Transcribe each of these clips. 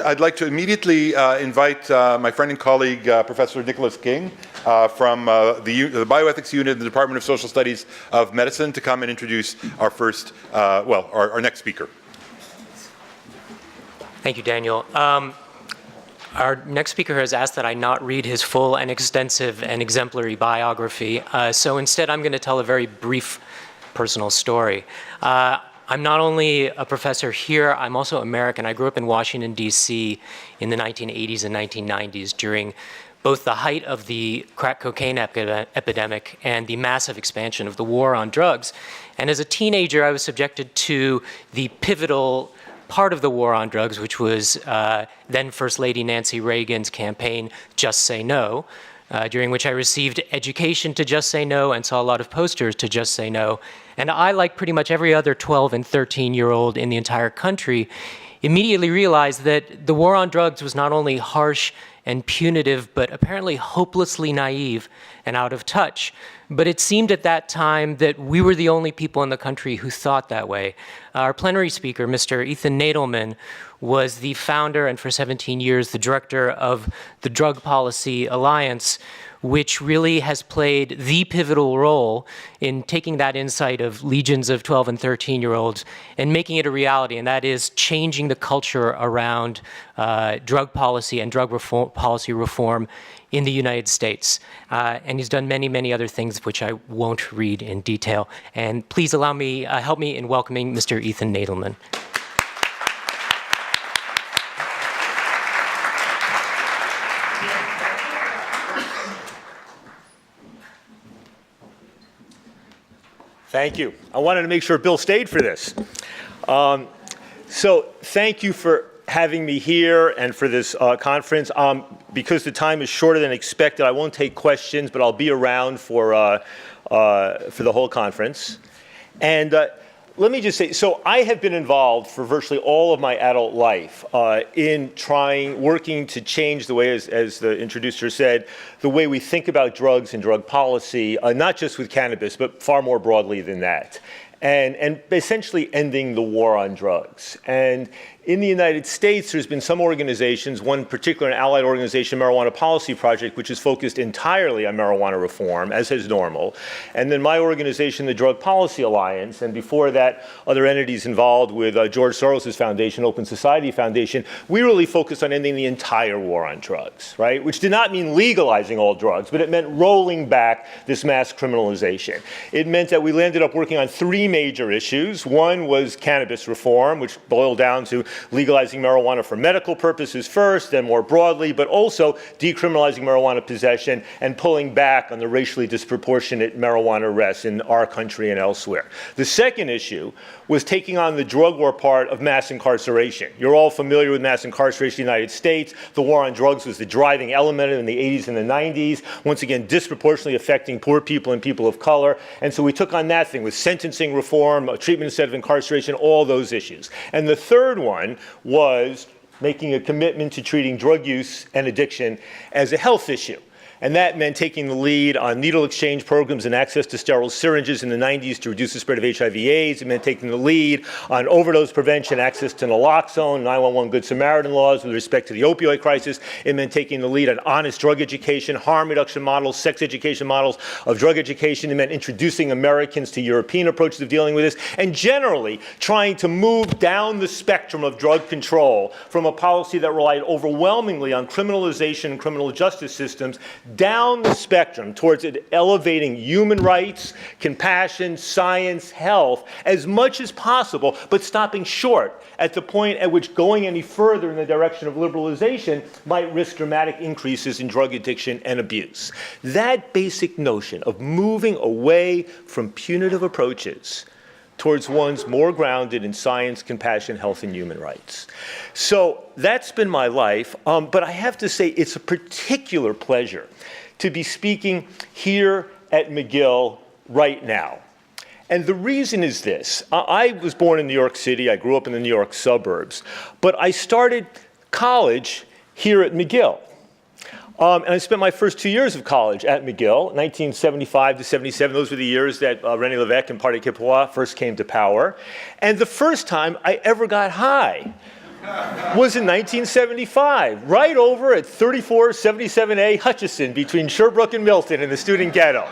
I'd like to immediately invite my friend and colleague, Professor Nicholas King, from the Bioethics Unit in the Department of Social Studies of Medicine, to come and introduce our first, our next speaker. Thank you, Daniel. Our next speaker has asked that I not read his full and extensive and exemplary biography, so instead I'm going to tell a very brief personal story. I'm not only a professor here, I'm also American. I grew up in Washington, D.C. in the 1980s and 1990s during both the height of the crack cocaine epidemic and the massive expansion of the war on drugs. And as a teenager, I was subjected to the pivotal part of the war on drugs, which was then First Lady Nancy Reagan's campaign, Just Say No, during which I received education to just say no and saw a lot of posters to just say no. And I, like pretty much every other 12 and 13-year-old in the entire country, immediately realized that the war on drugs was not only harsh and punitive, but apparently hopelessly naive and out of touch. But it seemed at that time that we were the only people in the country who thought that way. Our plenary speaker, Mr. Ethan Nadelmann, was the founder and for 17 years the director of the Drug Policy Alliance, which really has played the pivotal role in taking that insight of legions of 12 and 13-year-olds and making it a reality, and that is changing the culture around drug policy and policy reform in the United States. And he's done many, many other things which I won't read in detail. And please allow me, help me in welcoming Mr. Ethan Nadelmann. Thank you. I wanted to make sure Bill stayed for this. So thank you for having me here and for this conference. Because the time is shorter than expected, I won't take questions, but I'll be around for the whole conference. And let me just say, so I have been involved for virtually all of my adult life in working to change the way, as the introducer said, the way we think about drugs and drug policy, not just with cannabis, but far more broadly than that. And essentially ending the war on drugs. And in the United States, there's been some organizations, one particular, an allied organization, Marijuana Policy Project, which is focused entirely on marijuana reform, as is normal. And then my organization, the Drug Policy Alliance, and before that, other entities involved with George Soros' foundation, Open Society Foundation, we really focused on ending the entire war on drugs, right? Which did not mean legalizing all drugs, but it meant rolling back this mass criminalization. It meant that we ended up working on three major issues. One was cannabis reform, which boiled down to legalizing marijuana for medical purposes first, then more broadly, but also decriminalizing marijuana possession and pulling back on the racially disproportionate marijuana arrests in our country and elsewhere. The second issue was taking on the drug war part of mass incarceration. You're all familiar with mass incarceration in the United States. The war on drugs was the driving element in the 80s and the 90s, once again disproportionately affecting poor people and people of color. And so we took on that thing with sentencing reform, treatment instead of incarceration, all those issues. And the third one was making a commitment to treating drug use and addiction as a health issue. And that meant taking the lead on needle exchange programs and access to sterile syringes in the 90s to reduce the spread of HIV/AIDS. It meant taking the lead on overdose prevention, access to naloxone, 911 Good Samaritan laws with respect to the opioid crisis. It meant taking the lead on honest drug education, harm reduction models, sex education models of drug education. It meant introducing Americans to European approaches of dealing with this, and generally trying to move down the spectrum of drug control from a policy that relied overwhelmingly on criminalization and criminal justice systems down the spectrum towards elevating human rights, compassion, science, health, as much as possible, but stopping short at the point at which going any further in the direction of liberalization might risk dramatic increases in drug addiction and abuse. That basic notion of moving away from punitive approaches towards ones more grounded in science, compassion, health, and human rights. So that's been my life, but I have to say it's a particular pleasure to be speaking here at McGill right now. And the reason is this. I was born in New York City. I grew up in the New York suburbs. But I started college here at McGill. And I spent my first 2 years of college at McGill, 1975 to 77. Those were the years that René Lévesque and Parti Québécois first came to power. And the first time I ever got high was in 1975, right over at 3477A Hutchison between Sherbrooke and Milton in the student ghetto.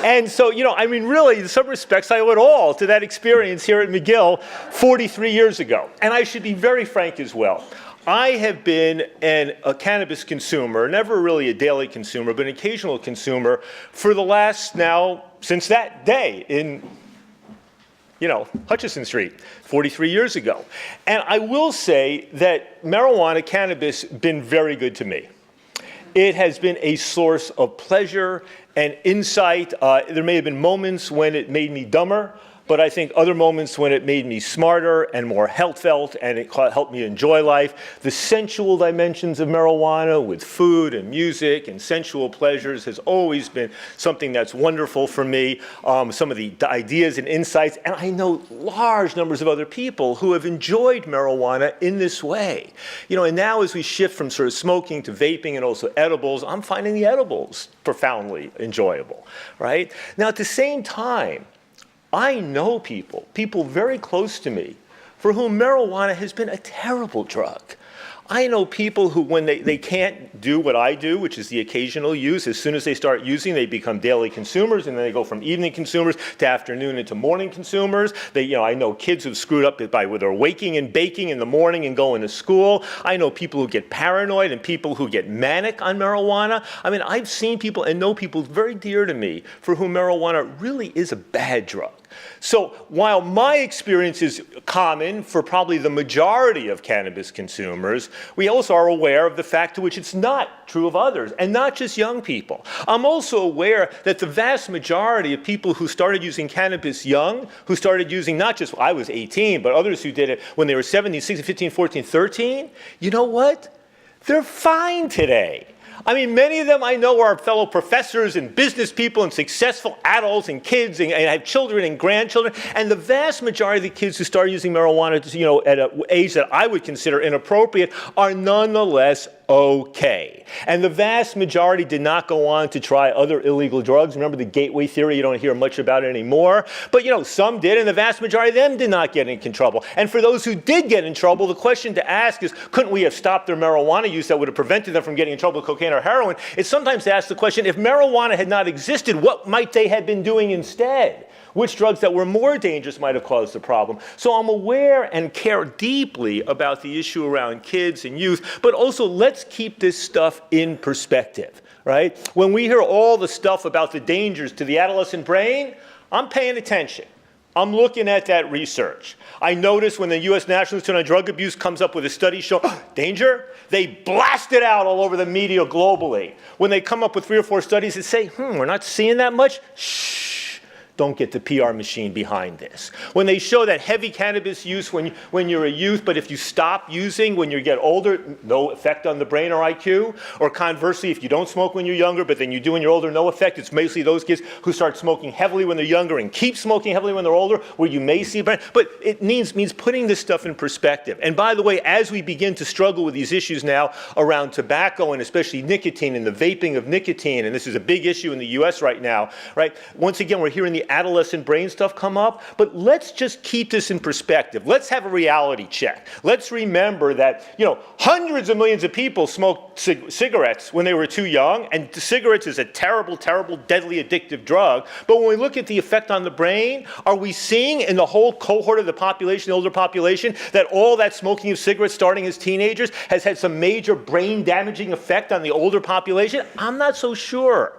And so, I mean, really, in some respects, I owe it all to that experience here at McGill 43 years ago. And I should be very frank as well. I have been a cannabis consumer, never really a daily consumer, but an occasional consumer for the last since that day in Hutchison Street, 43 years ago. And I will say that marijuana, cannabis, been very good to me. It has been a source of pleasure and insight. There may have been moments when it made me dumber, but I think other moments when it made me smarter and more health-felt, and it helped me enjoy life. The sensual dimensions of marijuana with food and music and sensual pleasures has always been something that's wonderful for me. Some of the ideas and insights, and I know large numbers of other people who have enjoyed marijuana in this way. And now as we shift from sort of smoking to vaping and also edibles, I'm finding the edibles profoundly enjoyable, right? Now at the same time, I know people very close to me, for whom marijuana has been a terrible drug. I know people who, when they can't do what I do, which is the occasional use, as soon as they start using, they become daily consumers, and then they go from evening consumers to afternoon into morning consumers. I know kids who've screwed up where they're waking and baking in the morning and going to school. I know people who get paranoid and people who get manic on marijuana. I mean, I've seen people and know people very dear to me for whom marijuana really is a bad drug. So while my experience is common for probably the majority of cannabis consumers, we also are aware of the fact to which it's not true of others, and not just young people. I'm also aware that the vast majority of people who started using cannabis young, who started using not just, I was 18, but others who did it when they were 17, 16, 15, 14, 13, you know what? They're fine today. I mean, many of them I know are fellow professors and business people and successful adults and kids and have children and grandchildren. And the vast majority of the kids who start using marijuana, at an age that I would consider inappropriate, are nonetheless okay. And the vast majority did not go on to try other illegal drugs. Remember the gateway theory? You don't hear much about it anymore. But, some did, and the vast majority of them did not get in trouble. And for those who did get in trouble, the question to ask is, couldn't we have stopped their marijuana use that would have prevented them from getting in trouble with cocaine or heroin? It's sometimes to ask the question, if marijuana had not existed, what might they have been doing instead? Which drugs that were more dangerous might have caused the problem? So I'm aware and care deeply about the issue around kids and youth, but also let's keep this stuff in perspective, right? When we hear all the stuff about the dangers to the adolescent brain, I'm paying attention. I'm looking at that research. I notice when the U.S. National Institute on Drug Abuse comes up with a study showing danger, they blast it out all over the media globally. When they come up with 3 or 4 studies that say, we're not seeing that much, shh. Don't get the PR machine behind this. When they show that heavy cannabis use when you're a youth, but if you stop using when you get older, no effect on the brain or IQ. Or conversely, if you don't smoke when you're younger, but then you do when you're older, no effect. It's mostly those kids who start smoking heavily when they're younger and keep smoking heavily when they're older, where you may see brain. But it means putting this stuff in perspective. And by the way, as we begin to struggle with these issues now around tobacco and especially nicotine and the vaping of nicotine, and this is a big issue in the U.S. right now, right? Once again, we're hearing the adolescent brain stuff come up, but let's just keep this in perspective. Let's have a reality check. Let's remember that, hundreds of millions of people smoked cigarettes when they were too young, and cigarettes is a terrible, terrible, deadly addictive drug. But when we look at the effect on the brain, are we seeing in the whole cohort of the population, the older population, that all that smoking of cigarettes starting as teenagers has had some major brain damaging effect on the older population? I'm not so sure.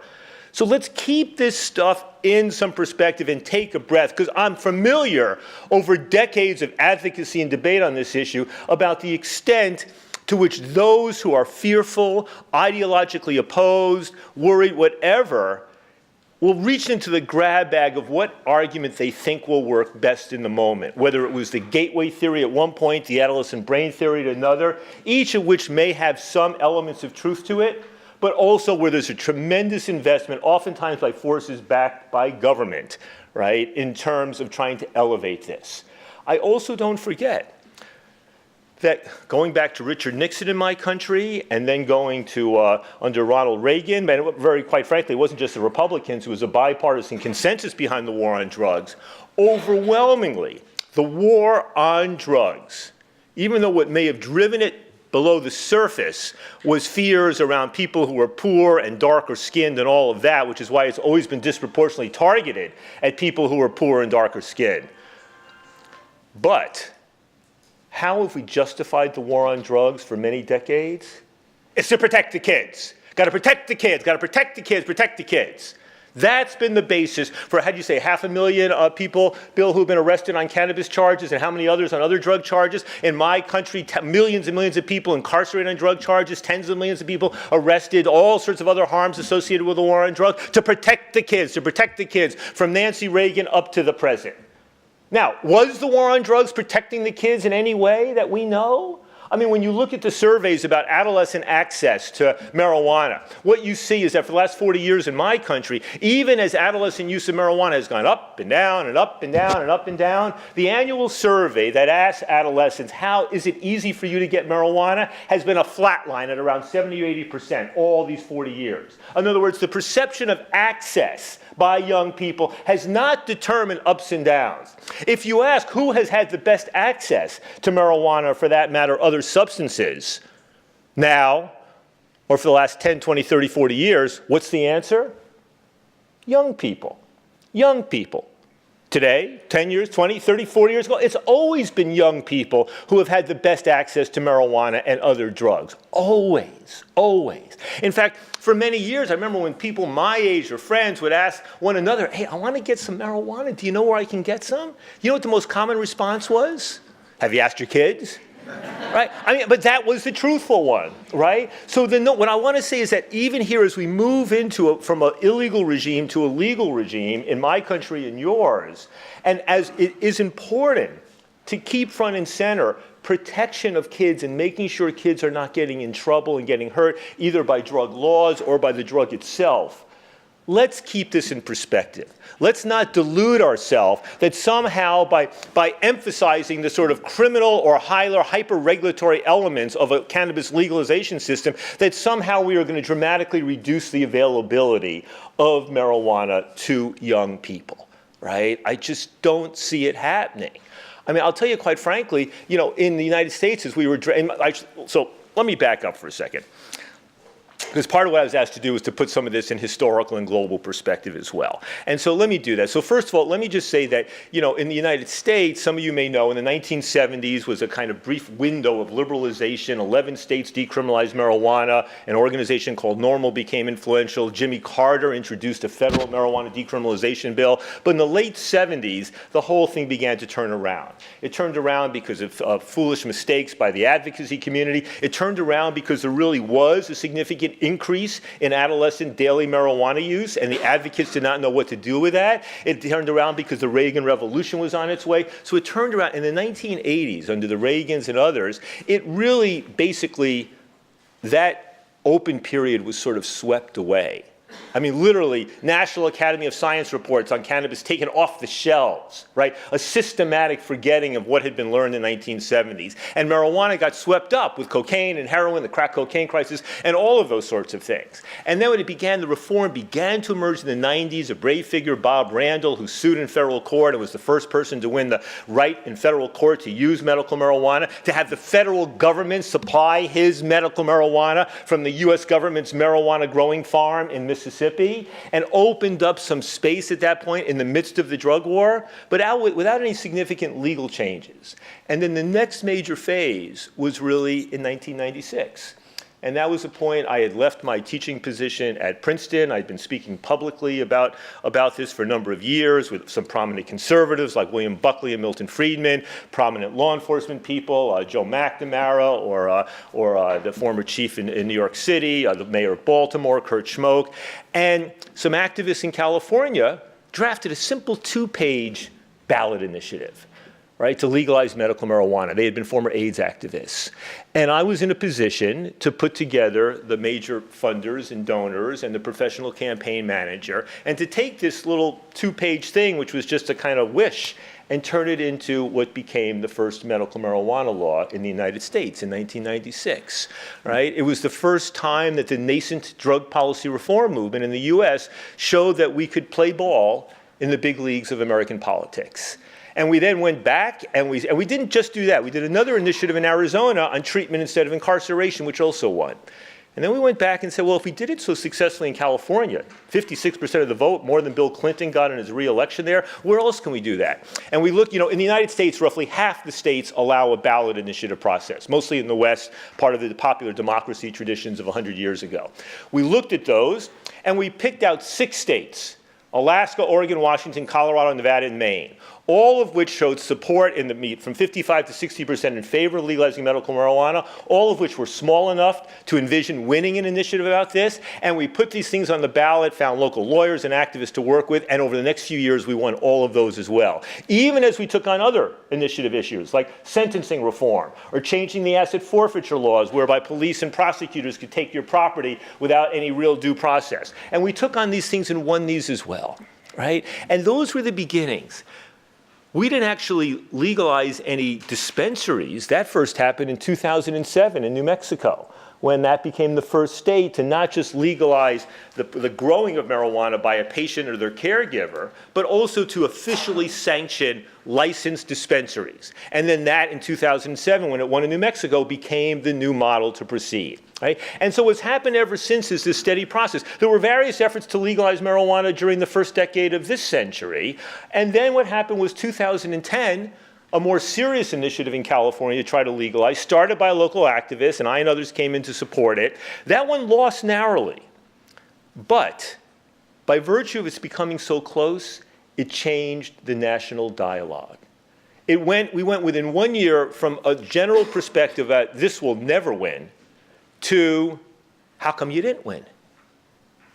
So let's keep this stuff in some perspective and take a breath, because I'm familiar over decades of advocacy and debate on this issue about the extent to which those who are fearful, ideologically opposed, worried, whatever, will reach into the grab bag of what argument they think will work best in the moment, whether it was the gateway theory at one point, the adolescent brain theory at another, each of which may have some elements of truth to it, but also where there's a tremendous investment, oftentimes by forces backed by government, right, in terms of trying to elevate this. I also don't forget that going back to Richard Nixon in my country and then going to under Ronald Reagan, and very quite frankly, it wasn't just the Republicans, it was a bipartisan consensus behind the war on drugs. Overwhelmingly, the war on drugs even though what may have driven it below the surface was fears around people who were poor and darker skinned and all of that, which is why it's always been disproportionately targeted at people who are poor and darker skinned. But how have we justified the war on drugs for many decades? It's to protect the kids. Got to protect the kids, got to protect the kids, protect the kids. That's been the basis for, how'd you say, 500,000 people, Bill, who've been arrested on cannabis charges, and how many others on other drug charges? In my country, millions and millions of people incarcerated on drug charges, tens of millions of people arrested, all sorts of other harms associated with the war on drugs, to protect the kids from Nancy Reagan up to the present. Now, was the war on drugs protecting the kids in any way that we know? I mean, when you look at the surveys about adolescent access to marijuana, what you see is that for the last 40 years in my country, even as adolescent use of marijuana has gone up and down and up and down and up and down, the annual survey that asks adolescents, how is it easy for you to get marijuana, has been a flat line at around 70 or 80% all these 40 years. In other words, the perception of access by young people has not determined ups and downs. If you ask who has had the best access to marijuana, or for that matter, other substances, now, or for the last 10, 20, 30, 40 years, what's the answer? Young people. Young people. Today, 10 years, 20, 30, 40 years ago, it's always been young people who have had the best access to marijuana and other drugs. Always, always. In fact, for many years, I remember when people my age or friends would ask one another, hey, I want to get some marijuana. Do you know where I can get some? You know what the most common response was? Have you asked your kids? Right? I mean, but that was the truthful one, right? So what I want to say is that even here, as we move from an illegal regime to a legal regime in my country and yours, and as it is important to keep front and center protection of kids and making sure kids are not getting in trouble and getting hurt either by drug laws or by the drug itself, let's keep this in perspective. Let's not delude ourselves that somehow by emphasizing the sort of criminal or hyper-regulatory elements of a cannabis legalization system, that somehow we are going to dramatically reduce the availability of marijuana to young people, right? I just don't see it happening. I mean, I'll tell you quite frankly, you know, in the United States, as we were, so let me back up for a second. Because part of what I was asked to do was to put some of this in historical and global perspective as well. And so let me do that. So first of all, let me just say that, you know, in the United States, some of you may know, in the 1970s was a kind of brief window of liberalization. 11 states decriminalized marijuana. An organization called NORML became influential. Jimmy Carter introduced a federal marijuana decriminalization bill. But in the late 70s, the whole thing began to turn around. It turned around because of foolish mistakes by the advocacy community. It turned around because there really was a significant increase in adolescent daily marijuana use, and the advocates did not know what to do with that. It turned around because the Reagan Revolution was on its way. So it turned around in the 1980s under the Reagans and others. It really basically, that open period was sort of swept away. I mean, literally, National Academy of Science reports on cannabis taken off the shelves, right? A systematic forgetting of what had been learned in the 1970s. And marijuana got swept up with cocaine and heroin, the crack cocaine crisis, and all of those sorts of things. And then when it began, the reform began to emerge in the 90s. A brave figure, Bob Randall, who sued in federal court and was the first person to win the right in federal court to use medical marijuana, to have the federal government supply his medical marijuana from the U.S. government's marijuana growing farm in Mississippi, and opened up some space at that point in the midst of the drug war, but without any significant legal changes. And then the next major phase was really in 1996. And that was the point I had left my teaching position at Princeton. I'd been speaking publicly about this for a number of years with some prominent conservatives like William Buckley and Milton Friedman, prominent law enforcement people, Joe McNamara, or the former chief in New York City, the mayor of Baltimore, Kurt Schmoke. And some activists in California drafted a simple 2-page ballot initiative, right, to legalize medical marijuana. They had been former AIDS activists. And I was in a position to put together the major funders and donors and the professional campaign manager, and to take this little 2-page thing, which was just a kind of wish, and turn it into what became the first medical marijuana law in the United States in 1996, right? It was the first time that the nascent drug policy reform movement in the US showed that we could play ball in the big leagues of American politics. And we then went back, and we didn't just do that. We did another initiative in Arizona on treatment instead of incarceration, which also won. And then we went back and said, well, if we did it so successfully in California, 56% of the vote, more than Bill Clinton got in his re-election there, where else can we do that? And we look, in the United States, roughly half the states allow a ballot initiative process, mostly in the West, part of the popular democracy traditions of 100 years ago. We looked at those, and we picked out 6 states: Alaska, Oregon, Washington, Colorado, Nevada, and Maine, all of which showed support in the meat from 55 to 60% in favor of legalizing medical marijuana, all of which were small enough to envision winning an initiative about this. And we put these things on the ballot, found local lawyers and activists to work with, and over the next few years, we won all of those as well. Even as we took on other initiative issues, like sentencing reform, or changing the asset forfeiture laws, whereby police and prosecutors could take your property without any real due process. And we took on these things and won these as well, right? And those were the beginnings. We didn't actually legalize any dispensaries. That first happened in 2007 in New Mexico, when that became the first state to not just legalize the growing of marijuana by a patient or their caregiver, but also to officially sanction licensed dispensaries. And then that in 2007, when it won in New Mexico, became the new model to proceed. Right? And so what's happened ever since is this steady process. There were various efforts to legalize marijuana during the first decade of this century. And then what happened was 2010, a more serious initiative in California to try to legalize, started by a local activist, and I and others came in to support it. That one lost narrowly. But by virtue of its becoming so close, it changed the national dialogue. We went within 1 year from a general perspective that this will never win to how come you didn't win?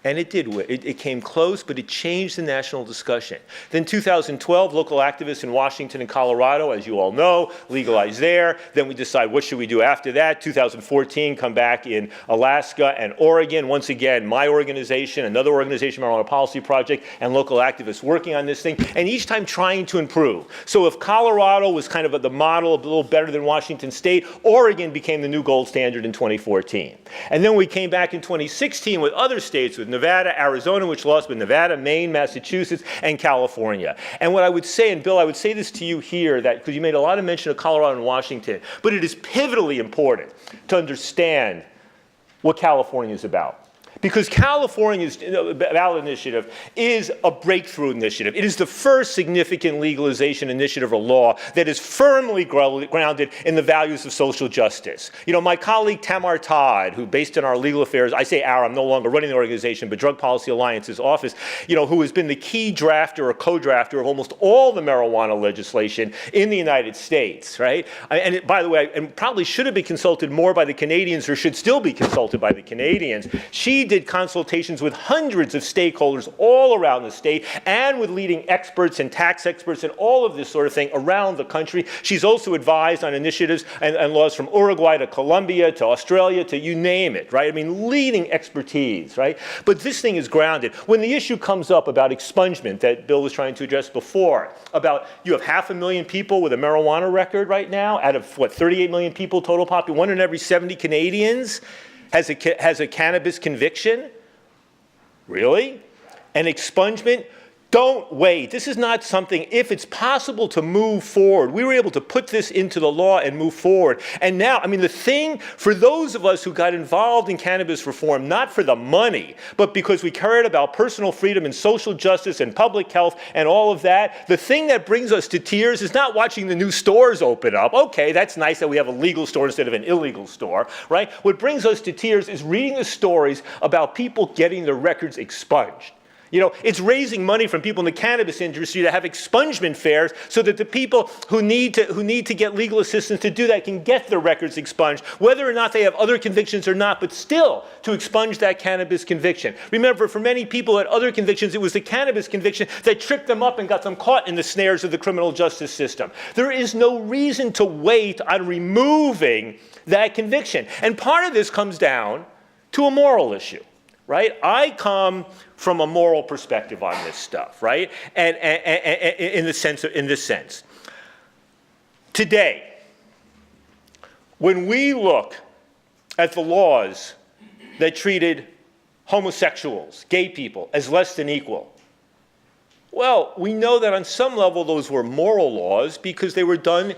And it did win. It came close, but it changed the national discussion. Then 2012, local activists in Washington and Colorado, as you all know, legalized there. Then we decide what should we do after that. 2014, come back in Alaska and Oregon. Once again, my organization, another organization, Marijuana Policy Project, and local activists working on this thing, and each time trying to improve. So if Colorado was kind of the model, a little better than Washington State, Oregon became the new gold standard in 2014. And then we came back in 2016 with other states, with Nevada, Arizona, which lost, but Nevada, Maine, Massachusetts, and California. And what I would say, and Bill, I would say this to you here, that because you made a lot of mention of Colorado and Washington, but it is pivotally important to understand what California is about. Because California's ballot initiative is a breakthrough initiative. It is the first significant legalization initiative or law that is firmly grounded in the values of social justice. My colleague Tamar Todd, who based in our legal affairs, I say our, I'm no longer running the organization, but Drug Policy Alliance's office, who has been the key drafter or co-drafter of almost all the marijuana legislation in the United States, right? And by the way, and probably should have been consulted more by the Canadians, or should still be consulted by the Canadians. She did consultations with hundreds of stakeholders all around the state, and with leading experts and tax experts and all of this sort of thing around the country. She's also advised on initiatives and laws from Uruguay to Colombia to Australia to you name it, right? I mean, leading expertise, right? But this thing is grounded. When the issue comes up about expungement that Bill was trying to address before, about you have 500,000 people with a marijuana record right now, out of 38 million people total population, 1 in every 70 Canadians has a cannabis conviction? Really? And expungement? Don't wait. This is not something, if it's possible to move forward, we were able to put this into the law and move forward. And now, the thing, for those of us who got involved in cannabis reform, not for the money, but because we cared about personal freedom and social justice and public health and all of that, the thing that brings us to tears is not watching the new stores open up. Okay, that's nice that we have a legal store instead of an illegal store, right? What brings us to tears is reading the stories about people getting their records expunged. It's raising money from people in the cannabis industry to have expungement fairs so that the people who need to get legal assistance to do that can get their records expunged, whether or not they have other convictions or not, but still to expunge that cannabis conviction. Remember, for many people who had other convictions, it was the cannabis conviction that tripped them up and got them caught in the snares of the criminal justice system. There is no reason to wait on removing that conviction. And part of this comes down to a moral issue. Right? I come from a moral perspective on this stuff, right? And in this sense. Today, when we look at the laws that treated homosexuals, gay people, as less than equal, Well, we know that on some level those were moral laws because they were done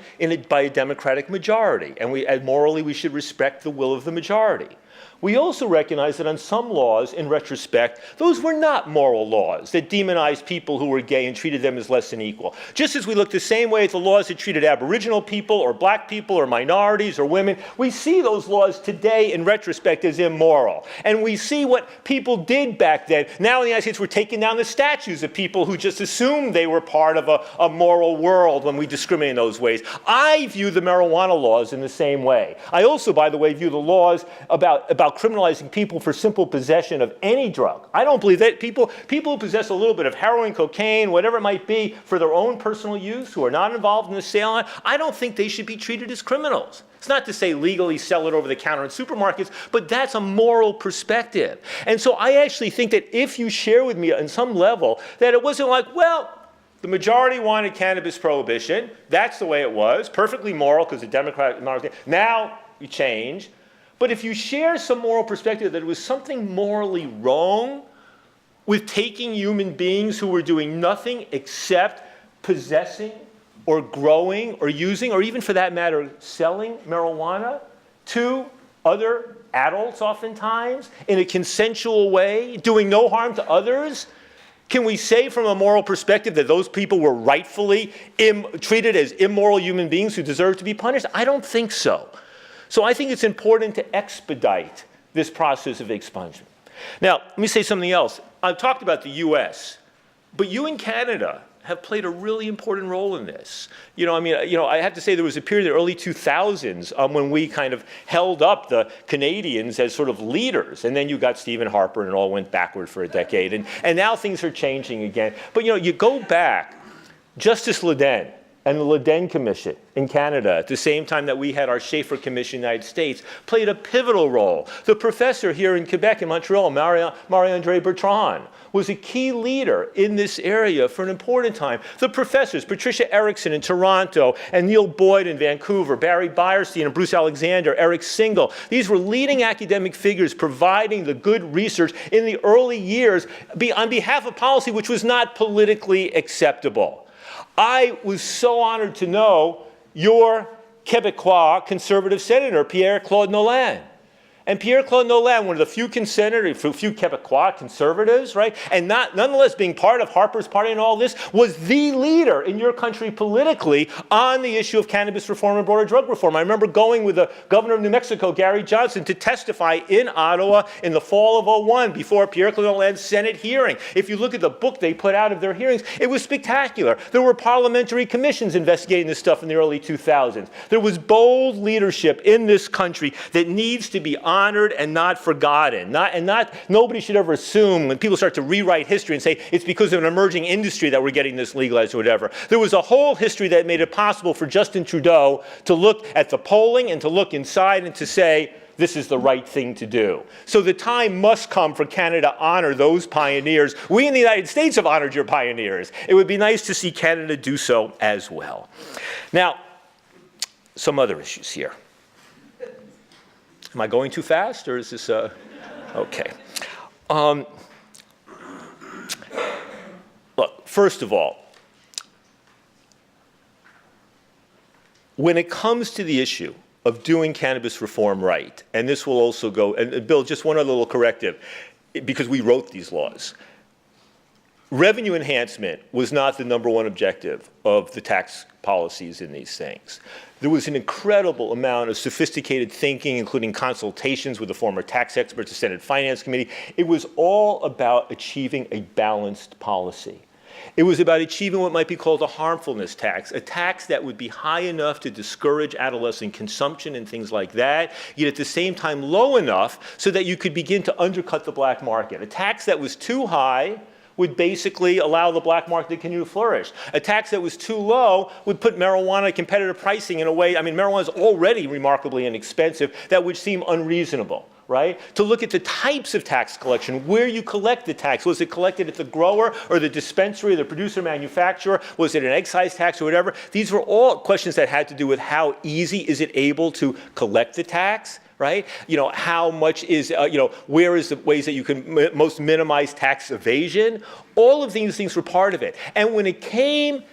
by a democratic majority, and morally we should respect the will of the majority. We also recognize that on some laws, in retrospect, those were not moral laws that demonized people who were gay and treated them as less than equal. Just as we look the same way at the laws that treated Aboriginal people or black people or minorities or women, we see those laws today in retrospect as immoral. And we see what people did back then. Now in the United States, we're taking down the statues of people who just assumed they were part of a moral world when we discriminate in those ways. I view the marijuana laws in the same way. I also, by the way, view the laws about criminalizing people for simple possession of any drug. I don't believe that people who possess a little bit of heroin, cocaine, whatever it might be, for their own personal use, who are not involved in the sale, I don't think they should be treated as criminals. It's not to say legally sell it over the counter in supermarkets, but that's a moral perspective. And so I actually think that if you share with me on some level that it wasn't like, well, the majority wanted cannabis prohibition, that's the way it was, perfectly moral because the Democratic minority, now you change. But if you share some moral perspective that it was something morally wrong with taking human beings who were doing nothing except possessing or growing or using, or even for that matter, selling marijuana to other adults oftentimes in a consensual way, doing no harm to others, can we say from a moral perspective that those people were rightfully treated as immoral human beings who deserve to be punished? I don't think so. So I think it's important to expedite this process of expungement. Now, let me say something else. I've talked about the US, but you in Canada have played a really important role in this. I have to say there was a period in the early 2000s when we kind of held up the Canadians as sort of leaders, and then you got Stephen Harper and it all went backward for a decade, and now things are changing again. But you go back, Justice Ledesma and the Ledesma Commission in Canada, at the same time that we had our Schaefer Commission in the United States, played a pivotal role. The professor here in Quebec, in Montreal, Marie-André Bertrand, was a key leader in this area for an important time. The professors, Patricia Erickson in Toronto, and Neil Boyd in Vancouver, Barry Beyerstein and Bruce Alexander, Eric Singal, these were leading academic figures providing the good research in the early years on behalf of policy which was not politically acceptable. I was so honored to know your Quebecois conservative senator, Pierre-Claude Nolan. And Pierre-Claude Nolan, one of the few Quebecois conservatives, right? And nonetheless being part of Harper's party and all this, was the leader in your country politically on the issue of cannabis reform and broader drug reform. I remember going with the governor of New Mexico, Gary Johnson, to testify in Ottawa in the fall of '01 before Pierre-Claude Nolan's Senate hearing. If you look at the book they put out of their hearings, it was spectacular. There were parliamentary commissions investigating this stuff in the early 2000s. There was bold leadership in this country that needs to be honored and not forgotten. Nobody should ever assume when people start to rewrite history and say it's because of an emerging industry that we're getting this legalized or whatever. There was a whole history that made it possible for Justin Trudeau to look at the polling and to look inside and to say, this is the right thing to do. So the time must come for Canada to honor those pioneers. We in the United States have honored your pioneers. It would be nice to see Canada do so as well. Now, some other issues here. Am I going too fast, or is this okay? Look, first of all, when it comes to the issue of doing cannabis reform right, and this will also go, and Bill, just one other little corrective, because we wrote these laws. Revenue enhancement was not the #1 objective of the tax policies in these things. There was an incredible amount of sophisticated thinking, including consultations with the former tax experts, the Senate Finance Committee. It was all about achieving a balanced policy. It was about achieving what might be called a harmfulness tax, a tax that would be high enough to discourage adolescent consumption and things like that, yet at the same time low enough so that you could begin to undercut the black market. A tax that was too high would basically allow the black market to continue to flourish. A tax that was too low would put marijuana at competitive pricing in a way, marijuana is already remarkably inexpensive, that would seem unreasonable, right? To look at the types of tax collection, where you collect the tax. Was it collected at the grower or the dispensary, or the producer manufacturer? Was it an excise tax or whatever? These were all questions that had to do with how easy is it able to collect the tax, right? How much is, where is the ways that you can most minimize tax evasion? All of these things were part of it. And when it came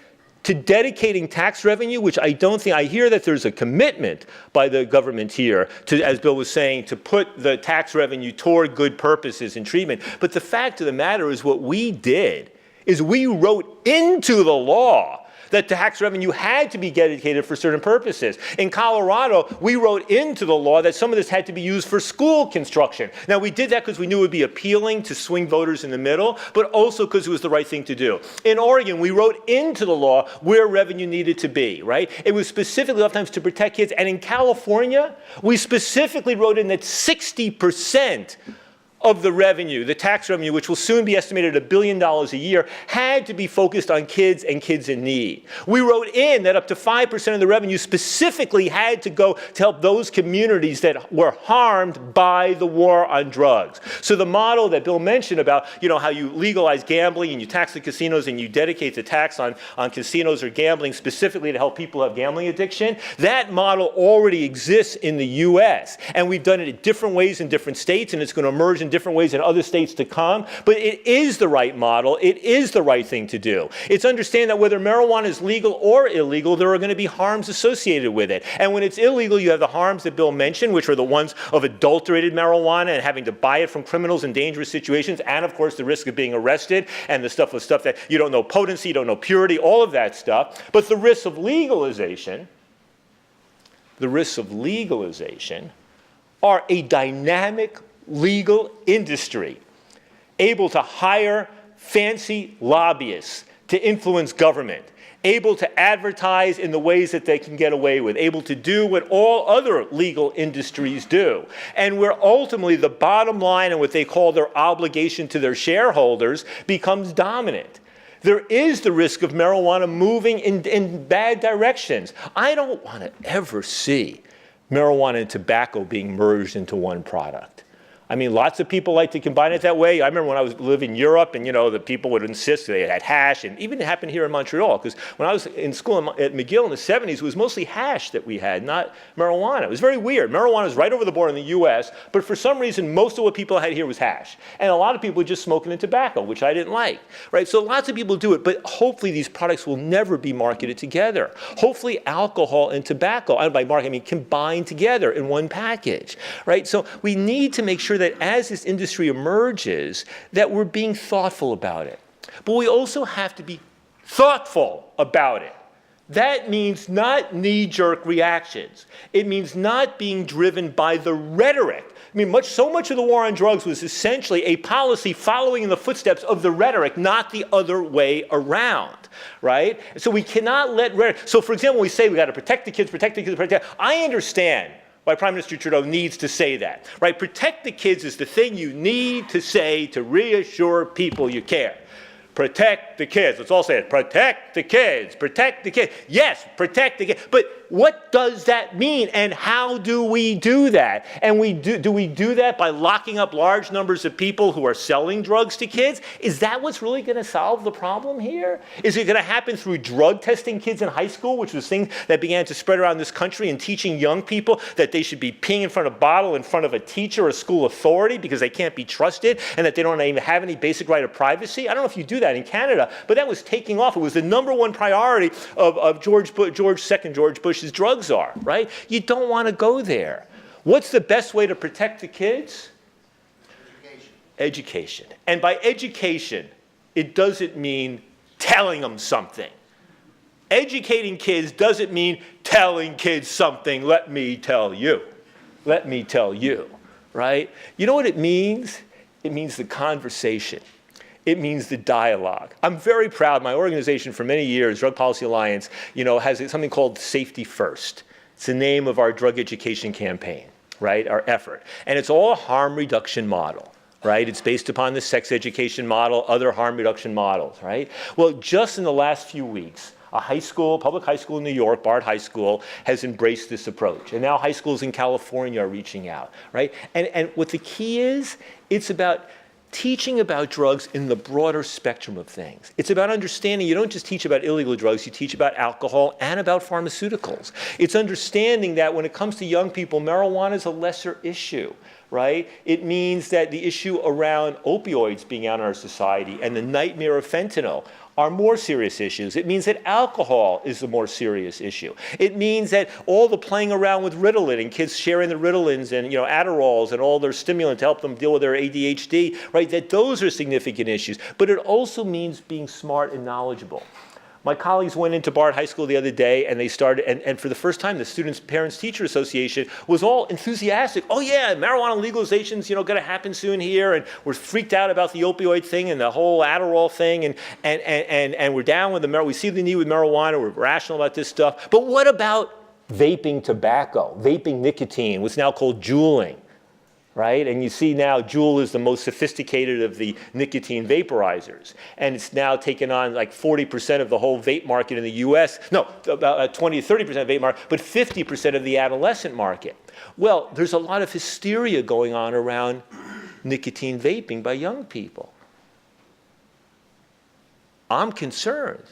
to dedicating tax revenue, which I don't think, I hear that there's a commitment by the government here to, as Bill was saying, to put the tax revenue toward good purposes and treatment. But the fact of the matter is what we did is we wrote into the law that tax revenue had to be dedicated for certain purposes. In Colorado, we wrote into the law that some of this had to be used for school construction. Now, we did that because we knew it would be appealing to swing voters in the middle, but also because it was the right thing to do. In Oregon, we wrote into the law where revenue needed to be, right? It was specifically oftentimes to protect kids. And in California, we specifically wrote in that 60% of the revenue, the tax revenue, which will soon be estimated at $1 billion a year, had to be focused on kids and kids in need. We wrote in that up to 5% of the revenue specifically had to go to help those communities that were harmed by the war on drugs. So the model that Bill mentioned about, how you legalize gambling and you tax the casinos and you dedicate the tax on casinos or gambling specifically to help people who have gambling addiction, that model already exists in the US. And we've done it in different ways in different states, and it's going to emerge in different ways in other states to come, but it is the right model. It is the right thing to do. It's understand that whether marijuana is legal or illegal, there are going to be harms associated with it. And when it's illegal, you have the harms that Bill mentioned, which are the ones of adulterated marijuana and having to buy it from criminals in dangerous situations, and of course the risk of being arrested, and the stuff that you don't know potency, you don't know purity, all of that stuff. But the risks of legalization are a dynamic legal industry able to hire fancy lobbyists to influence government, able to advertise in the ways that they can get away with, able to do what all other legal industries do, and where ultimately the bottom line and what they call their obligation to their shareholders becomes dominant. There is the risk of marijuana moving in bad directions. I don't want to ever see marijuana and tobacco being merged into one product. I mean, lots of people like to combine it that way. I remember when I was living in Europe and, the people would insist they had hash, and even it happened here in Montreal, because when I was in school at McGill in the 70s, it was mostly hash that we had, not marijuana. It was very weird. Marijuana is right over the border in the US, but for some reason, most of what people had here was hash. And a lot of people were just smoking in tobacco, which I didn't like, right? So lots of people do it, but hopefully these products will never be marketed together. Hopefully alcohol and tobacco, and by market I mean combined together in one package, right? So we need to make sure that as this industry emerges, that we're being thoughtful about it. But we also have to be thoughtful about it. That means not knee-jerk reactions. It means not being driven by the rhetoric. I mean, so much of the war on drugs was essentially a policy following in the footsteps of the rhetoric, not the other way around, right? So we cannot let rhetoric. So for example, we say we got to protect the kids, I understand why Prime Minister Trudeau needs to say that, right? Protect the kids is the thing you need to say to reassure people you care. Protect the kids. Let's all say it. Protect the kids. Protect the kids. Yes, protect the kids. But what does that mean, and how do we do that? And do we do that by locking up large numbers of people who are selling drugs to kids? Is that what's really going to solve the problem here? Is it going to happen through drug testing kids in high school, which was things that began to spread around this country, and teaching young people that they should be peeing in front of a bottle in front of a teacher or school authority because they can't be trusted and that they don't even have any basic right of privacy? I don't know if you do that in Canada, but that was taking off. It was the #1 priority of George Bush's drug czar, right? You don't want to go there. What's the best way to protect the kids? Education. And by education, it doesn't mean telling them something. Educating kids doesn't mean telling kids something. Let me tell you. Let me tell you, right? You know what it means? It means the conversation. It means the dialogue. I'm very proud. My organization for many years, Drug Policy Alliance, has something called Safety First. It's the name of our drug education campaign, right? Our effort. And it's all a harm reduction model, right? It's based upon the sex education model, other harm reduction models, right? Well, just in the last few weeks, a public high school in New York, Bard High School, has embraced this approach. And now high schools in California are reaching out, right? And what the key is, it's about teaching about drugs in the broader spectrum of things. It's about understanding, you don't just teach about illegal drugs, you teach about alcohol and about pharmaceuticals. It's understanding that when it comes to young people, marijuana is a lesser issue, right? It means that the issue around opioids being out in our society and the nightmare of fentanyl are more serious issues. It means that alcohol is a more serious issue. It means that all the playing around with Ritalin and kids sharing the Ritalins and Adderalls and all their stimulant to help them deal with their ADHD, right? That those are significant issues. But it also means being smart and knowledgeable. My colleagues went into Bard High School the other day and they started, and for the first time, the Students' Parents Teacher Association was all enthusiastic. Oh yeah, marijuana legalization's going to happen soon here, and we're freaked out about the opioid thing and the whole Adderall thing, and we're down with we see the need with marijuana, we're rational about this stuff. But what about vaping tobacco, vaping nicotine, what's now called juuling? Right? And you see now Juul is the most sophisticated of the nicotine vaporizers. And it's now taken on like 40% of the whole vape market in the US. No, about 20 to 30% vape market, but 50% of the adolescent market. Well, there's a lot of hysteria going on around nicotine vaping by young people. I'm concerned.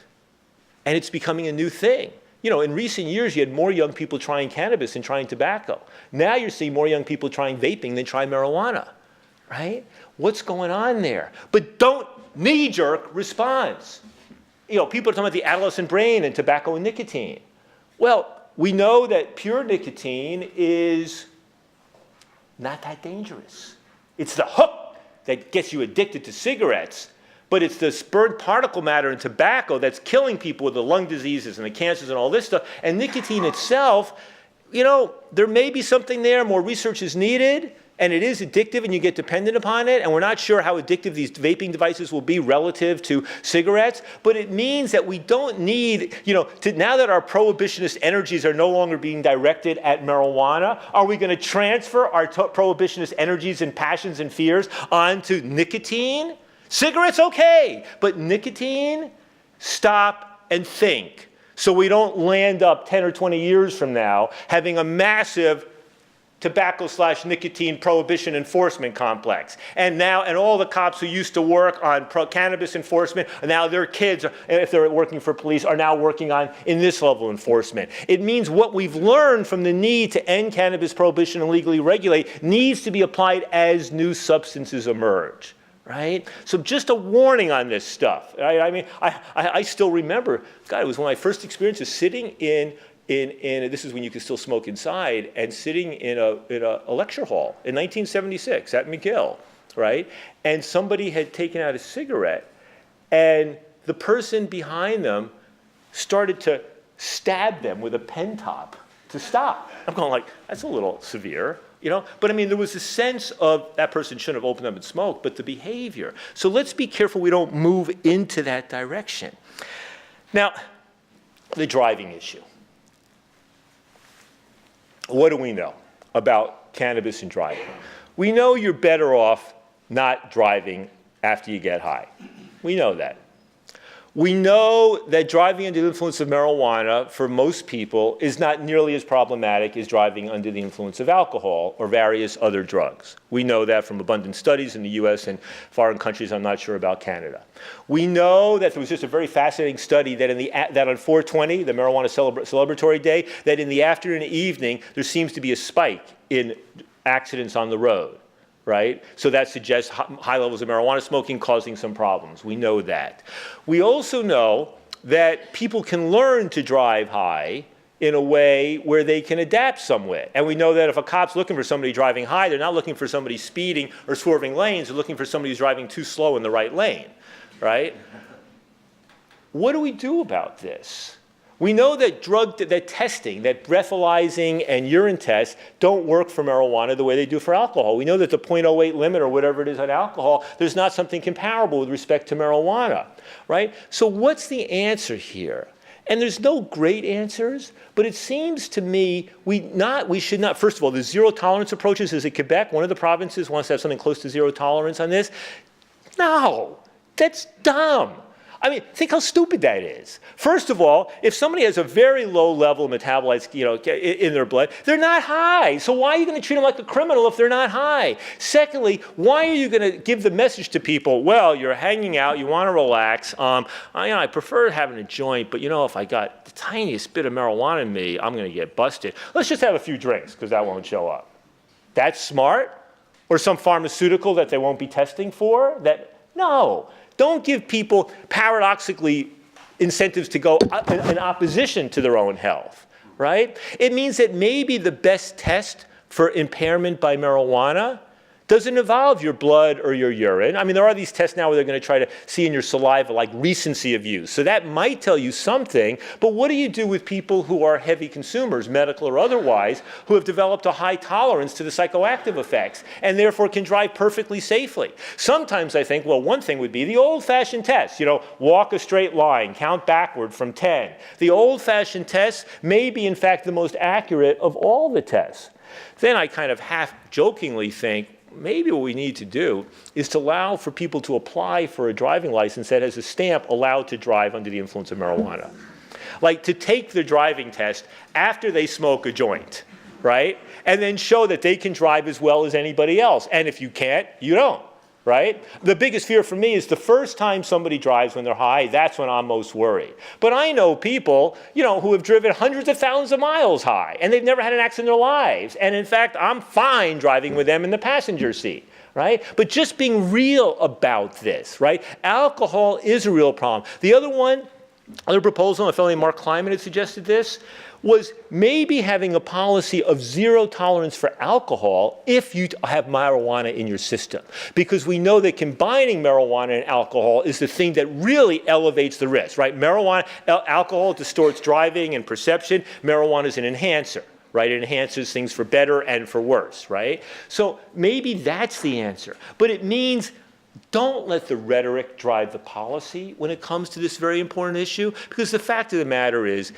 And it's becoming a new thing. In recent years, you had more young people trying cannabis than trying tobacco. Now you're seeing more young people trying vaping than trying marijuana, right? What's going on there? But don't knee-jerk response. People are talking about the adolescent brain and tobacco and nicotine. Well, we know that pure nicotine is not that dangerous. It's the hook that gets you addicted to cigarettes. But it's the burnt particle matter in tobacco that's killing people with the lung diseases and the cancers and all this stuff. And nicotine itself, there may be something there. More research is needed. And it is addictive and you get dependent upon it. And we're not sure how addictive these vaping devices will be relative to cigarettes. But it means that we don't need, now that our prohibitionist energies are no longer being directed at marijuana, are we going to transfer our prohibitionist energies and passions and fears onto nicotine? Cigarettes, okay, but nicotine, stop and think. So we don't land up 10 or 20 years from now having a massive tobacco/nicotine prohibition enforcement complex. And all the cops who used to work on cannabis enforcement, now their kids, if they're working for police, are now working in this level of enforcement. It means what we've learned from the need to end cannabis prohibition and legally regulate needs to be applied as new substances emerge. Right? So just a warning on this stuff. Right? I mean, I still remember, God, it was one of my first experiences sitting in this is when you could still smoke inside, and sitting in a lecture hall in 1976 at McGill, right? And somebody had taken out a cigarette, and the person behind them started to stab them with a pen top to stop. I'm going like, that's a little severe. But I mean, there was a sense of that person shouldn't have opened up and smoked, but the behavior. So let's be careful we don't move into that direction. Now, the driving issue. What do we know about cannabis and driving? We know you're better off not driving after you get high. We know that. We know that driving under the influence of marijuana for most people is not nearly as problematic as driving under the influence of alcohol or various other drugs. We know that from abundant studies in the US and foreign countries. I'm not sure about Canada. We know that there was just a very fascinating study that on 420, the marijuana celebratory day, that in the afternoon and evening, there seems to be a spike in accidents on the road. Right? So that suggests high levels of marijuana smoking causing some problems. We know that. We also know that people can learn to drive high in a way where they can adapt somewhat. And we know that if a cop's looking for somebody driving high, they're not looking for somebody speeding or swerving lanes, they're looking for somebody who's driving too slow in the right lane. Right? What do we do about this? We know that that testing, that breathalyzing and urine tests don't work for marijuana the way they do for alcohol. We know that the 0.08 limit or whatever it is on alcohol, there's not something comparable with respect to marijuana, right? So what's the answer here? And there's no great answers, but it seems to me we should not, first of all, the zero tolerance approaches is in Quebec. One of the provinces wants to have something close to zero tolerance on this. No, that's dumb. I mean, think how stupid that is. First of all, if somebody has a very low level of metabolites, in their blood, they're not high. So why are you going to treat them like a criminal if they're not high? Secondly, why are you going to give the message to people, well, you're hanging out, you want to relax. I prefer having a joint, but if I got the tiniest bit of marijuana in me, I'm going to get busted. Let's just have a few drinks because that won't show up. That's smart? Or some pharmaceutical that they won't be testing for? No. Don't give people, paradoxically, incentives to go in opposition to their own health, right? It means that maybe the best test for impairment by marijuana doesn't involve your blood or your urine. I mean, there are these tests now where they're going to try to see in your saliva, like recency of use. So that might tell you something, but what do you do with people who are heavy consumers, medical or otherwise, who have developed a high tolerance to the psychoactive effects and therefore can drive perfectly safely? Sometimes I think, well, one thing would be the old-fashioned test. Walk a straight line, count backward from 10. The old-fashioned test may be, in fact, the most accurate of all the tests. Then I kind of half-jokingly think, maybe what we need to do is to allow for people to apply for a driving license that has a stamp allowed to drive under the influence of marijuana. Like to take the driving test after they smoke a joint, right? And then show that they can drive as well as anybody else. And if you can't, you don't, right? The biggest fear for me is the first time somebody drives when they're high, that's when I'm most worried. But I know people, who have driven hundreds of thousands of miles high, and they've never had an accident in their lives. And in fact, I'm fine driving with them in the passenger seat, right? But just being real about this, right? Alcohol is a real problem. The other proposal, a fellow named Mark Kleiman had suggested this, was maybe having a policy of zero tolerance for alcohol if you have marijuana in your system. Because we know that combining marijuana and alcohol is the thing that really elevates the risk, right? Alcohol distorts driving and perception. Marijuana is an enhancer, right? It enhances things for better and for worse, right? So maybe that's the answer. But it means don't let the rhetoric drive the policy when it comes to this very important issue, because the fact of the matter is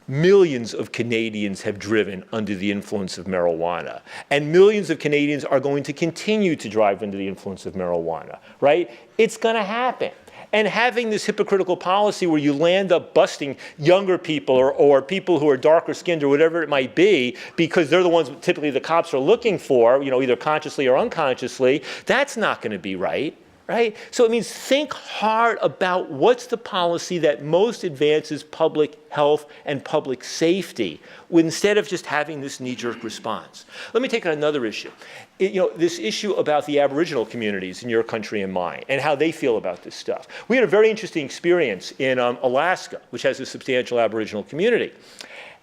millions of Canadians have driven under the influence of marijuana, and millions of Canadians are going to continue to drive under the influence of marijuana, right? It's going to happen. And having this hypocritical policy where you land up busting younger people or people who are darker skinned or whatever it might be, because they're the ones typically the cops are looking for, either consciously or unconsciously, that's not going to be right. Right? So it means think hard about what's the policy that most advances public health and public safety instead of just having this knee-jerk response. Let me take on another issue. This issue about the Aboriginal communities in your country and mine and how they feel about this stuff. We had a very interesting experience in Alaska, which has a substantial Aboriginal community.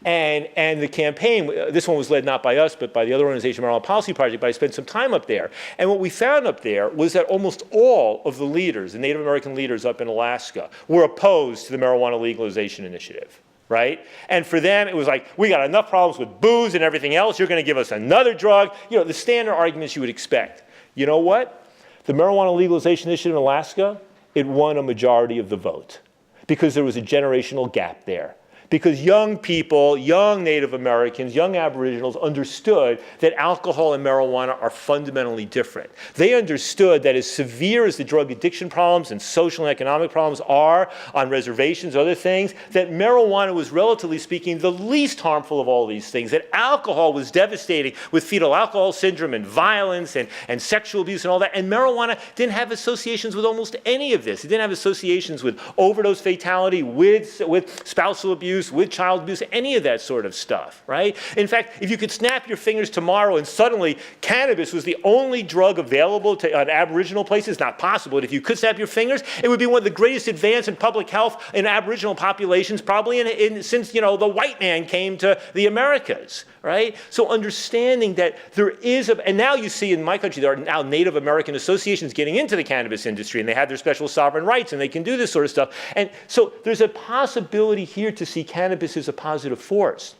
And the campaign, this one was led not by us, but by the other organization, Marijuana Policy Project, but I spent some time up there. And what we found up there was that almost all of the leaders, the Native American leaders up in Alaska, were opposed to the marijuana legalization initiative, right? And for them, it was like, we got enough problems with booze and everything else, you're gonna give us another drug. The standard arguments you would expect. You know what? The marijuana legalization initiative in Alaska, it won a majority of the vote because there was a generational gap there. Because young people, young Native Americans, young Aboriginals understood that alcohol and marijuana are fundamentally different. They understood that as severe as the drug addiction problems and social and economic problems are on reservations, other things, that marijuana was, relatively speaking, the least harmful of all these things, that alcohol was devastating with fetal alcohol syndrome and violence and sexual abuse and all that, and marijuana didn't have associations with almost any of this. It didn't have associations with overdose fatality, with spousal abuse, with child abuse, any of that sort of stuff, right? In fact, if you could snap your fingers tomorrow and suddenly cannabis was the only drug available to Aboriginal places, not possible, but if you could snap your fingers, it would be one of the greatest advances in public health in Aboriginal populations probably since, the white man came to the Americas, right? So understanding that there is and now you see in my country, there are now Native American associations getting into the cannabis industry, and they have their special sovereign rights, and they can do this sort of stuff. And so there's a possibility here to see cannabis as a positive force.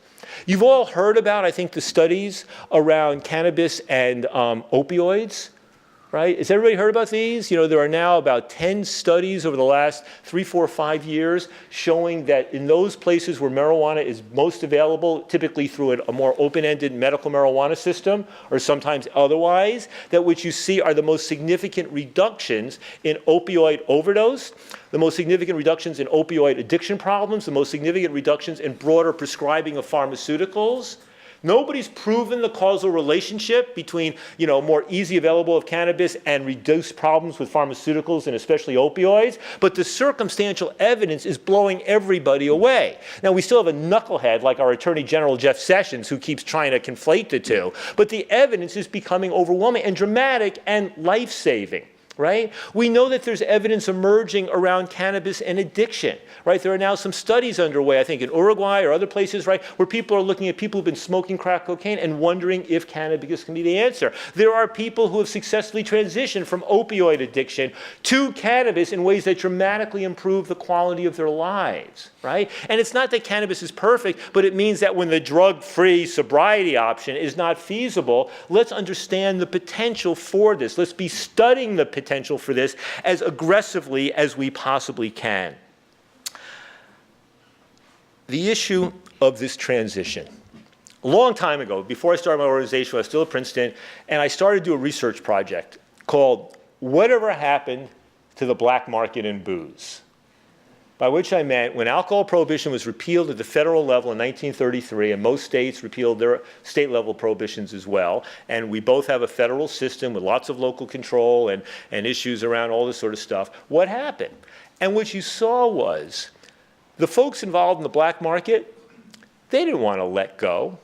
You've all heard about, I think, the studies around cannabis and opioids. right? Has everybody heard about these? You know, there are now about 10 studies over the last 3, 4, 5 years showing that in those places where marijuana is most available, typically through a more open-ended medical marijuana system or sometimes otherwise, that what you see are the most significant reductions in opioid overdose, the most significant reductions in opioid addiction problems, the most significant reductions in broader prescribing of pharmaceuticals. Nobody's proven the causal relationship between, you know, more easy available of cannabis and reduced problems with pharmaceuticals and especially opioids, but the circumstantial evidence is blowing everybody away. Now, we still have a knucklehead like our Attorney General Jeff Sessions who keeps trying to conflate the two, but the evidence is becoming overwhelming and dramatic and life-saving. Right? We know that there's evidence emerging around cannabis and addiction, right? There are now some studies underway, I think in Uruguay or other places, right, where people are looking at people who've been smoking crack cocaine and wondering if cannabis can be the answer. There are people who have successfully transitioned from opioid addiction to cannabis in ways that dramatically improve the quality of their lives, right? And it's not that cannabis is perfect, but it means that when the drug-free sobriety option is not feasible, let's understand the potential for this. Let's be studying the potential for this as aggressively as we possibly can. The issue of this transition. A long time ago, before I started my organization, I was still at Princeton, and I started to do a research project called Whatever Happened to the Black Market in Booze? By which I meant when alcohol prohibition was repealed at the federal level in 1933, and most states repealed their state-level prohibitions as well, and we both have a federal system with lots of local control and issues around all this sort of stuff, what happened? And what you saw was the folks involved in the black market, they didn't want to let go.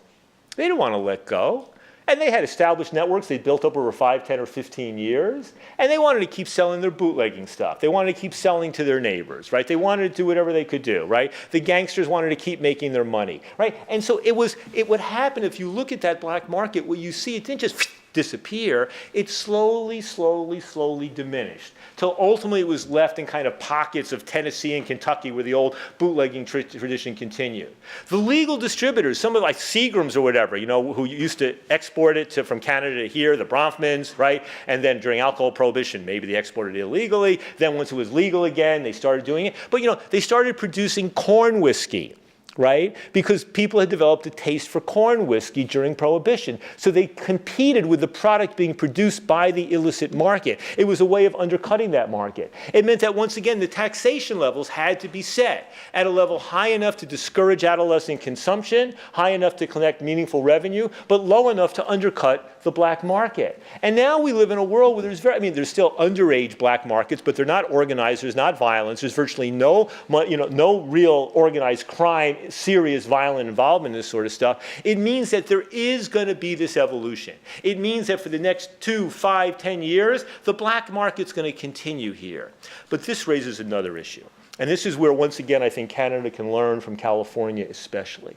They didn't want to let go. And they had established networks they'd built up over 5, 10, or 15 years. And they wanted to keep selling their bootlegging stuff. They wanted to keep selling to their neighbors, right? They wanted to do whatever they could do, right? The gangsters wanted to keep making their money, right? And so it would happen if you look at that black market, what you see, it didn't just disappear. It slowly, slowly, slowly diminished till ultimately it was left in kind of pockets of Tennessee and Kentucky where the old bootlegging tradition continued. The legal distributors, some of like Seagram's or whatever, you know, who used to export it from Canada to here, the Bronfmans, right? And then during alcohol prohibition, maybe they exported it illegally. Then once it was legal again, they started doing it. But you know, they started producing corn whiskey, right? Because people had developed a taste for corn whiskey during Prohibition. So they competed with the product being produced by the illicit market. It was a way of undercutting that market. It meant that once again, the taxation levels had to be set at a level high enough to discourage adolescent consumption, high enough to collect meaningful revenue, but low enough to undercut the black market. And now we live in a world where there's still underage black markets, but they're not organized, there's not violence, there's virtually no real organized crime, serious violent involvement in this sort of stuff. It means that there is going to be this evolution. It means that for the next 2, 5, 10 years, the black market's going to continue here. But this raises another issue. And this is where, once again, I think Canada can learn from California especially.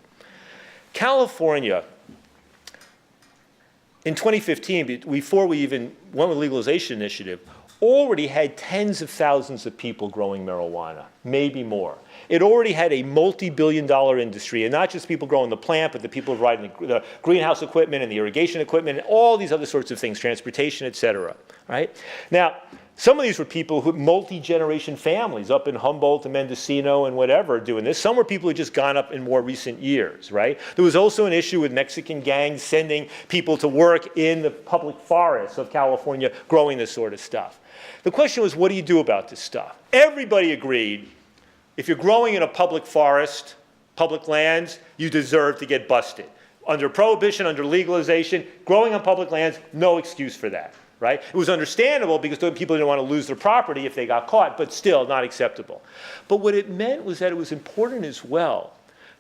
California, in 2015, before we even went with the legalization initiative, already had tens of thousands of people growing marijuana, maybe more. It already had a multi-billion-dollar industry, and not just people growing the plant, but the people riding the greenhouse equipment and the irrigation equipment and all these other sorts of things, transportation, et cetera, right? Now, some of these were people who, multi-generation families up in Humboldt and Mendocino and whatever doing this. Some were people who had just gone up in more recent years, right? There was also an issue with Mexican gangs sending people to work in the public forests of California growing this sort of stuff. The question was, what do you do about this stuff? Everybody agreed, if you're growing in a public forest, public lands, you deserve to get busted. Under prohibition, under legalization, growing on public lands, no excuse for that, right? It was understandable because people didn't want to lose their property if they got caught, but still not acceptable. But what it meant was that it was important as well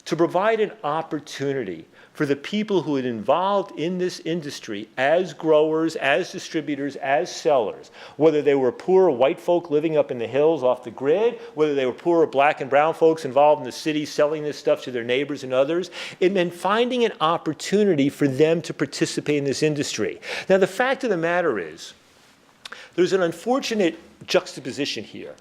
to provide an opportunity for the people who had involved in this industry as growers, as distributors, as sellers, whether they were poor white folk living up in the hills off the grid, whether they were poor black and brown folks involved in the city selling this stuff to their neighbors and others, it meant finding an opportunity for them to participate in this industry. Now, the fact of the matter is, there's an unfortunate juxtaposition here,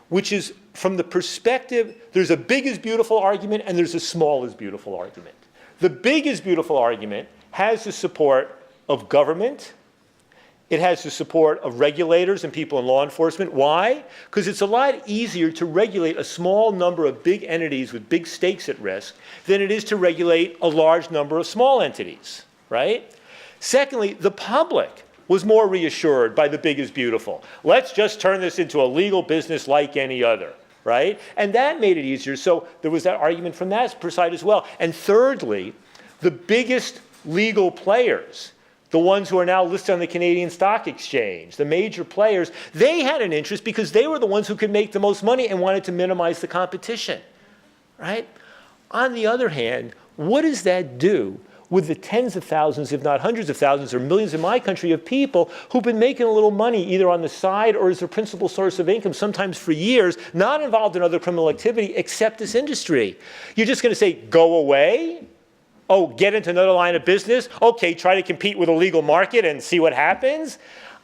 which is from the perspective, there's a big is beautiful argument and there's a small is beautiful argument. The big is beautiful argument has the support of government It has the support of regulators and people in law enforcement. Why? Because it's a lot easier to regulate a small number of big entities with big stakes at risk than it is to regulate a large number of small entities, right? Secondly, the public was more reassured by the big is beautiful. Let's just turn this into a legal business like any other, right? And that made it easier. So there was that argument from that side as well. And thirdly, the biggest legal players, the ones who are now listed on the Canadian Stock Exchange, the major players, they had an interest because they were the ones who could make the most money and wanted to minimize the competition, right? On the other hand, what does that do with the tens of thousands, if not hundreds of thousands or millions in my country of people who've been making a little money either on the side or as their principal source of income, sometimes for years, not involved in other criminal activity except this industry? You're just going to say, go away? Oh, get into another line of business? Okay, try to compete with a legal market and see what happens?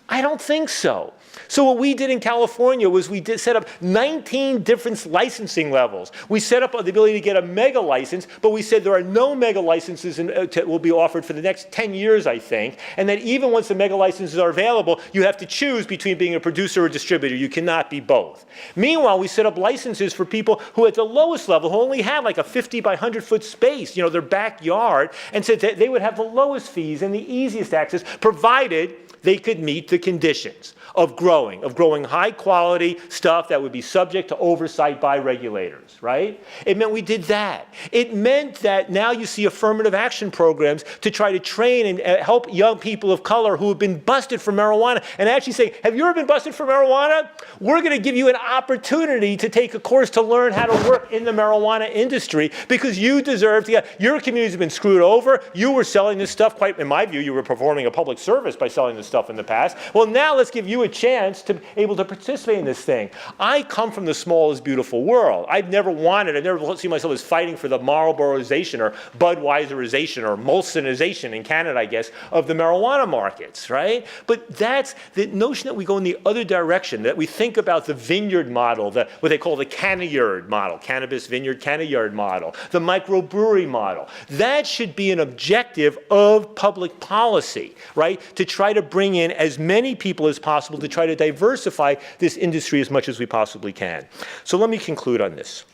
I don't think so. So what we did in California was we set up 19 different licensing levels. We set up the ability to get a mega license, but we said there are no mega licenses will be offered for the next 10 years, I think, and that even once the mega licenses are available, you have to choose between being a producer or a distributor. You cannot be both. Meanwhile, we set up licenses for people who at the lowest level, who only have like a 50 by 100 foot space, you know, their backyard, and said that they would have the lowest fees and the easiest access, provided they could meet the conditions of growing high quality stuff that would be subject to oversight by regulators, right? It meant we did that. It meant that now you see affirmative action programs to try to train and help young people of color who have been busted for marijuana and actually say, have you ever been busted for marijuana? We're going to give you an opportunity to take a course to learn how to work in the marijuana industry because you deserve to get, your community's been screwed over. You were selling this stuff quite, in my view, you were performing a public service by selling this stuff in the past. Well, now let's give you a chance to be able to participate in this thing. I come from the small is beautiful world. I've never seen myself as fighting for the Marlboroization or Budweiserization or Molsonization in Canada, I guess, of the marijuana markets, right? But that's the notion that we go in the other direction, that we think about the vineyard model, what they call the canna-yard model, cannabis vineyard canna-yard model, the microbrewery model. That should be an objective of public policy, right? To try to bring in as many people as possible to try to diversify this industry as much as we possibly can. So let me conclude on this.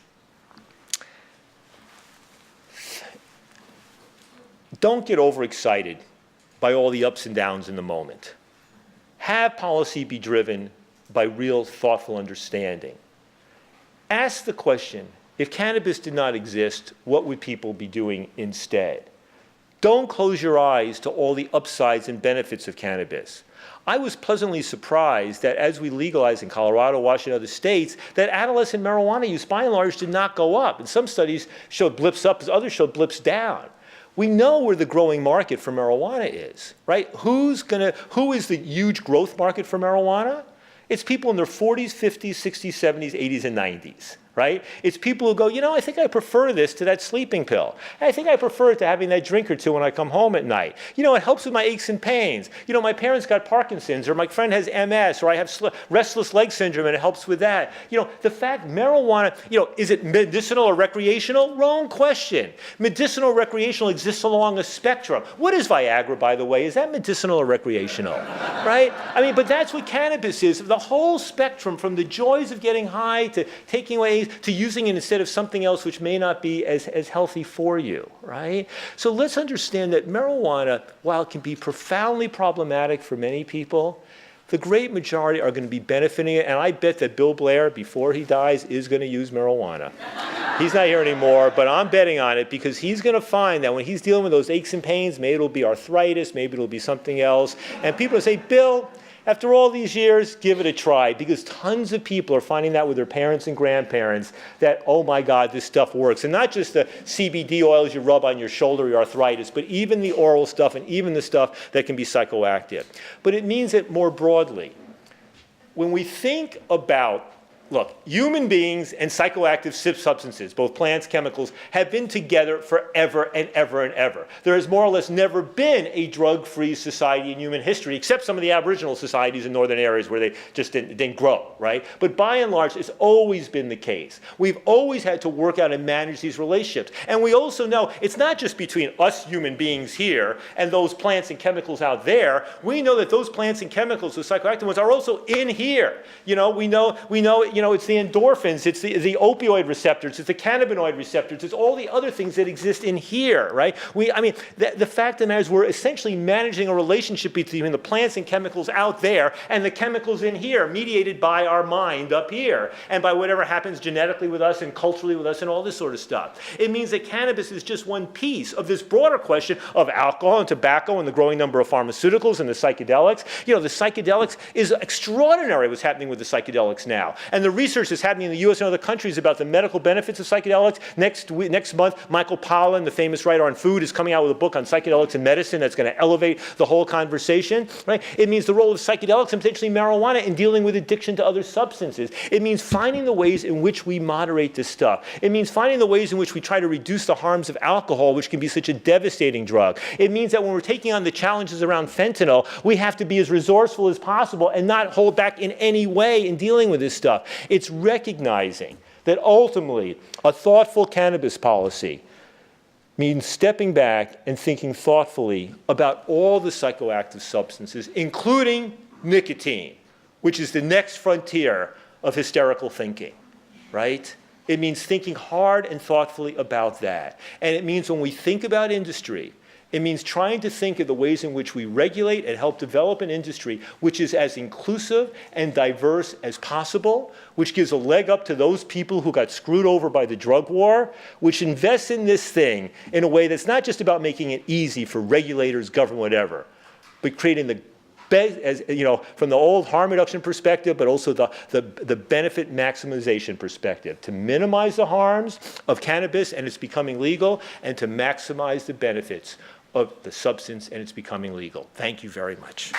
Don't get overexcited by all the ups and downs in the moment. Have policy be driven by real thoughtful understanding. Ask the question, if cannabis did not exist, what would people be doing instead? Don't close your eyes to all the upsides and benefits of cannabis. I was pleasantly surprised that as we legalized in Colorado, Washington, other states, that adolescent marijuana use by and large did not go up. And some studies showed blips up, others showed blips down. We know where the growing market for marijuana is, right? Who is the huge growth market for marijuana? It's people in their 40s, 50s, 60s, 70s, 80s, and 90s, right? It's people who go, you know, I think I prefer this to that sleeping pill. I think I prefer it to having that drink or two when I come home at night. You know, it helps with my aches and pains. You know, my parents got Parkinson's, or my friend has MS, or I have restless leg syndrome, and it helps with that. You know, the fact marijuana, you know, is it medicinal or recreational? Wrong question. Medicinal or recreational exists along a spectrum. What is Viagra, by the way? Is that medicinal or recreational, right? I mean, but that's what cannabis is. The whole spectrum, from the joys of getting high to taking away, to using it instead of something else which may not be as healthy for you, right? So let's understand that marijuana, while it can be profoundly problematic for many people, the great majority are going to be benefiting it, and I bet that Bill Blair, before he dies, is going to use marijuana. He's not here anymore, but I'm betting on it because he's going to find that when he's dealing with those aches and pains, maybe it'll be arthritis, maybe it'll be something else, and people will say, Bill, after all these years, give it a try, because tons of people are finding that with their parents and grandparents that, oh my God, this stuff works. And not just the CBD oils you rub on your shoulder, your arthritis, but even the oral stuff and even the stuff that can be psychoactive. But it means that more broadly, when we think about Look, human beings and psychoactive substances, both plants, chemicals, have been together forever and ever and ever. There has more or less never been a drug-free society in human history, except some of the Aboriginal societies in northern areas where they just didn't grow, right? But by and large, it's always been the case. We've always had to work out and manage these relationships. And we also know it's not just between us human beings here and those plants and chemicals out there. We know that those plants and chemicals, the psychoactive ones, are also in here. We know, it's the endorphins, it's the opioid receptors, it's the cannabinoid receptors, it's all the other things that exist in here, right? The fact of the matter is we're essentially managing a relationship between the plants and chemicals out there and the chemicals in here, mediated by our mind up here, and by whatever happens genetically with us and culturally with us and all this sort of stuff. It means that cannabis is just one piece of this broader question of alcohol and tobacco and the growing number of pharmaceuticals and the psychedelics. The psychedelics is extraordinary what's happening with the psychedelics now. And the research that's happening in the US and other countries about the medical benefits of psychedelics. Next month, Michael Pollan, the famous writer on food, is coming out with a book on psychedelics and medicine that's going to elevate the whole conversation. Right? It means the role of psychedelics and potentially marijuana in dealing with addiction to other substances. It means finding the ways in which we moderate this stuff. It means finding the ways in which we try to reduce the harms of alcohol, which can be such a devastating drug. It means that when we're taking on the challenges around fentanyl, we have to be as resourceful as possible and not hold back in any way in dealing with this stuff. It's recognizing that ultimately a thoughtful cannabis policy means stepping back and thinking thoughtfully about all the psychoactive substances, including nicotine, which is the next frontier of hysterical thinking, right? It means thinking hard and thoughtfully about that. And it means when we think about industry, it means trying to think of the ways in which we regulate and help develop an industry which is as inclusive and diverse as possible, which gives a leg up to those people who got screwed over by the drug war, which invests in this thing in a way that's not just about making it easy for regulators, government, whatever, but creating the best, from the old harm reduction perspective, but also the benefit maximization perspective, to minimize the harms of cannabis and its becoming legal, and to maximize the benefits of the substance and its becoming legal. Thank you very much.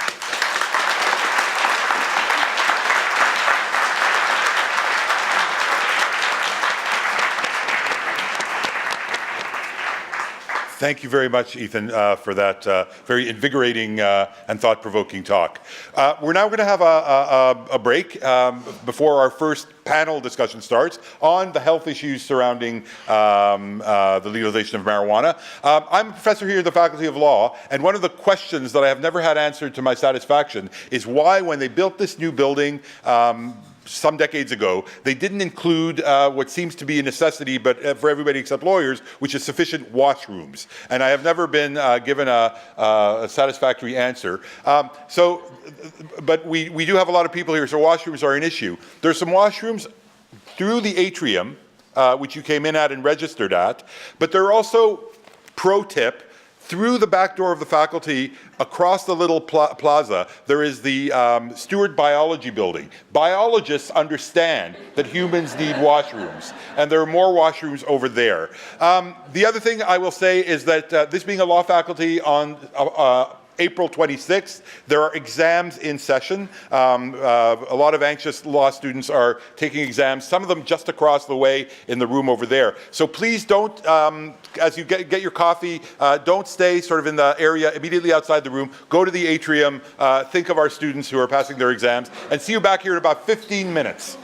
Thank you very much, Ethan, for that very invigorating and thought-provoking talk. We're now going to have a break before our first panel discussion starts on the health issues surrounding the legalization of marijuana. I'm a professor here at the Faculty of Law, and one of the questions that I have never had answered to my satisfaction is why, when they built this new building some decades ago, they didn't include what seems to be a necessity, but for everybody except lawyers, which is sufficient washrooms. And I have never been given a satisfactory answer. But we do have a lot of people here, so washrooms are an issue. There's some washrooms through the atrium, which you came in at and registered at, but there are also, pro tip, through the back door of the faculty, across the little plaza, there is the Stewart Biology Building. Biologists understand that humans need washrooms, and there are more washrooms over there. The other thing I will say is that this being a law faculty on April 26th, there are exams in session. A lot of anxious law students are taking exams, some of them just across the way in the room over there. So please don't, as you get your coffee, don't stay sort of in the area immediately outside the room. Go to the atrium, think of our students who are passing their exams, and see you back here in about 15 minutes.